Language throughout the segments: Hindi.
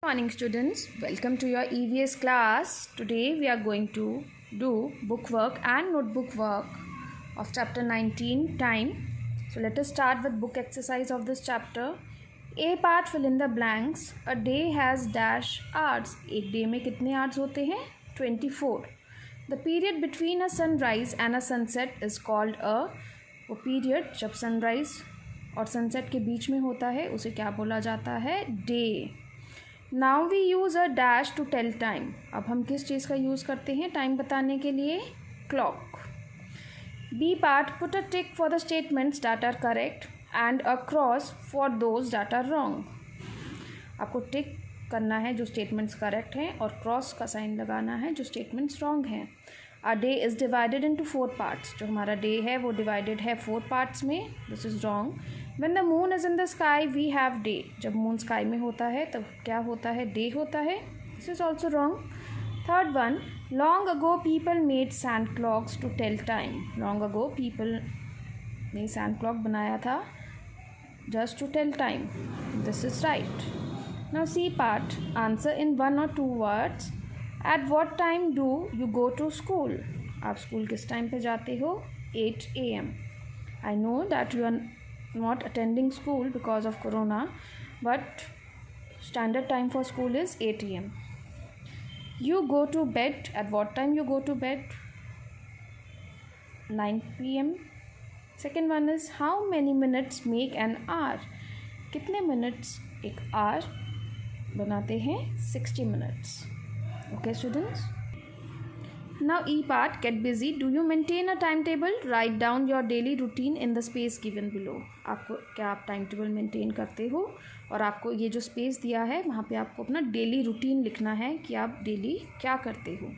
Morning students, welcome to your EVS class. Today we are going to do book work and notebook work of chapter 19 time. So let us start with book exercise of this chapter. A part, fill in the blanks. A day has dash hours. एक day में कितने hours होते हैं? 24. The period between a sunrise and a sunset is called a, वो period जब sunrise और sunset के बीच में होता है उसे क्या बोला जाता है? Day. Now we use a dash to tell time. अब हम किस चीज़ का यूज़ करते हैं टाइम बताने के लिए? Clock. B part, put a tick for the statements that are correct and a cross for those that are wrong. आपको टिक करना है जो स्टेटमेंट्स करेक्ट हैं और क्रॉस का साइन लगाना है जो स्टेटमेंट्स रॉन्ग हैं. A day is divided into 4 parts. जो हमारा डे है वो डिवाइडेड है 4 पार्ट्स में. This is wrong. When the moon is in the sky, we have day. जब मून स्काई में होता है तब क्या होता है? डे होता है. This is also wrong. Third one, long ago people made sand clocks to tell time. Long ago people ने sand clock बनाया था just to tell time. This is right. Now C part, answer in 1 or 2 words. At what time do you go to school? आप स्कूल किस टाइम पे जाते हो? 8 AM. I know that you are not attending school because of corona, but standard time for school is 8 AM. You go to bed. At what time you go to bed? 9 PM. Second one is, how many minutes make an hour? कितने minutes एक hour बनाते हैं? 60 minutes. Okay students? Now E part, get busy. Do you maintain a timetable? Write down your daily routine in the space given below. आपको क्या आप टाइम टेबल मेंटेन करते हो? और आपको ये जो स्पेस दिया है वहाँ पे आपको अपना डेली रूटीन लिखना है कि आप डेली क्या करते हो.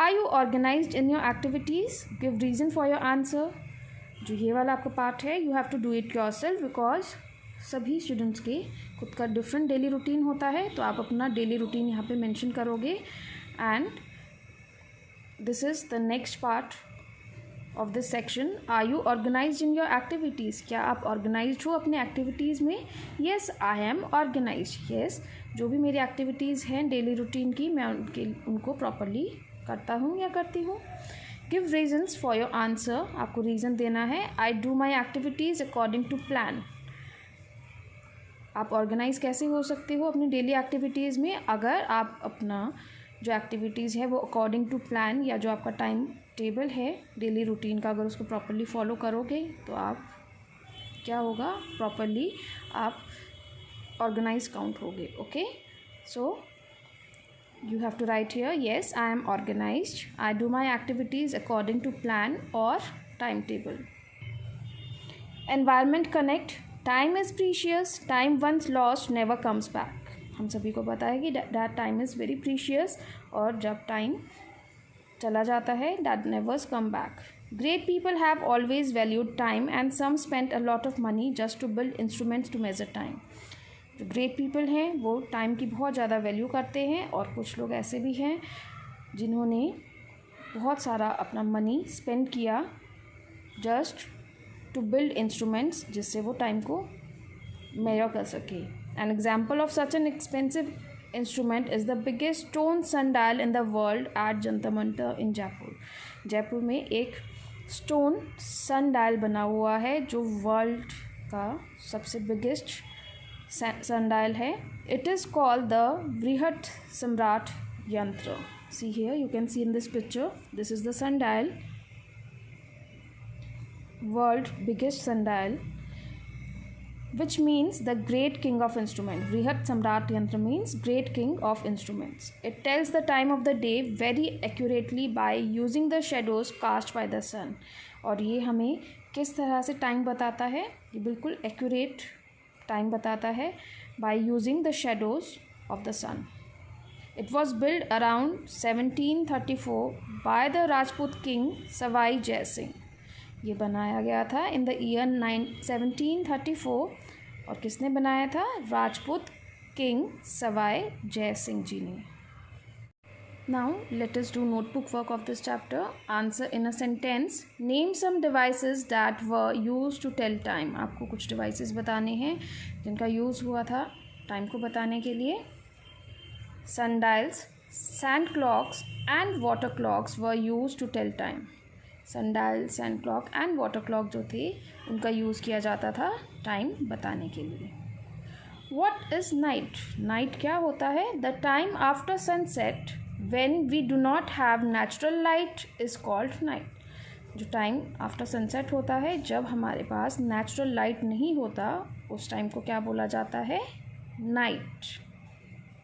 Are you organized in your activities? Give reason for your answer. जो ये वाला आपका पार्ट है, you have to do it yourself because सभी स्टूडेंट्स के खुद का डिफरेंट डेली रूटीन होता है. तो आप अपना डेली रूटीन यहाँ पे मेंशन करोगे. And this is the next part of this section. Are you organized in your activities? क्या आप organized हो अपने activities में? Yes, I am organized. Yes, जो भी मेरी activities हैं daily routine की मैं उनको properly करता हूँ या करती हूँ. Give reasons for your answer. आपको reason देना है. I do my activities according to plan. आप organize कैसे हो सकते हो अपनी daily activities में? अगर आप अपना जो एक्टिविटीज़ है वो अकॉर्डिंग टू प्लान या जो आपका टाइम टेबल है डेली रूटीन का अगर उसको प्रॉपरली फॉलो करोगे तो आप क्या होगा? प्रॉपरली आप ऑर्गेनाइज काउंट होगे. Okay, so you have to write here, yes I am organised. I do my activities according to plan और time table. Environment connect. Time is precious. Time once lost never comes back. हम सभी को पता है कि that time is very precious और जब टाइम चला जाता है that nevers come back. Great people have always valued time and some spend a lot of money just to build instruments to measure time. जो ग्रेट पीपल हैं वो टाइम की बहुत ज़्यादा वैल्यू करते हैं और कुछ लोग ऐसे भी हैं जिन्होंने बहुत सारा अपना मनी स्पेंड किया जस्ट टू बिल्ड इंस्ट्रूमेंट्स जिससे वो टाइम को मेजर कर सके. An example of such an expensive instrument is the biggest stone sundial in the world at Jantar Mantar in Jaipur. Jaipur में एक स्टोन sundial बना हुआ है जो वर्ल्ड का सबसे बिगेस्ट sundial है. It is called the Brihat Samrat Yantra. See here, you can see in this picture. This is the sundial, world biggest sundial, which means the great king of instruments. Brihat Samrat Yantra means great king of instruments. It tells the time of the day very accurately by using the shadows cast by the sun. और ये हमें किस तरह से टाइम बताता है? ये बिल्कुल एक्यूरेट टाइम बताता है by using the shadows of the sun. It was built around 1734 by the Rajput king Savai Jai Singh. ये बनाया गया था इन द ईयर 1734 और किसने बनाया था? राजपूत किंग सवाई जय सिंह जी ने. Now let us do notebook work of this chapter. Answer in a sentence. Name some devices that were used to tell time. आपको कुछ डिवाइसेस बताने हैं जिनका यूज़ हुआ था टाइम को बताने के लिए. sundials, sand clocks and water clocks were used to tell time. sundial, sand clock and water clock जो थे उनका यूज़ किया जाता था टाइम बताने के लिए. What is night? Night क्या होता है? The time after sunset when we do not have natural light is called night. जो टाइम आफ्टर सनसेट होता है जब हमारे पास नेचुरल लाइट नहीं होता उस टाइम को क्या बोला जाता है? Night.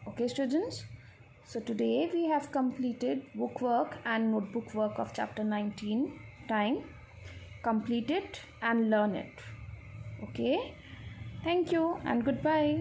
Okay students, so today we have completed book work and notebook work of chapter 19 time. Complete it and learn it. Okay, thank you and good bye.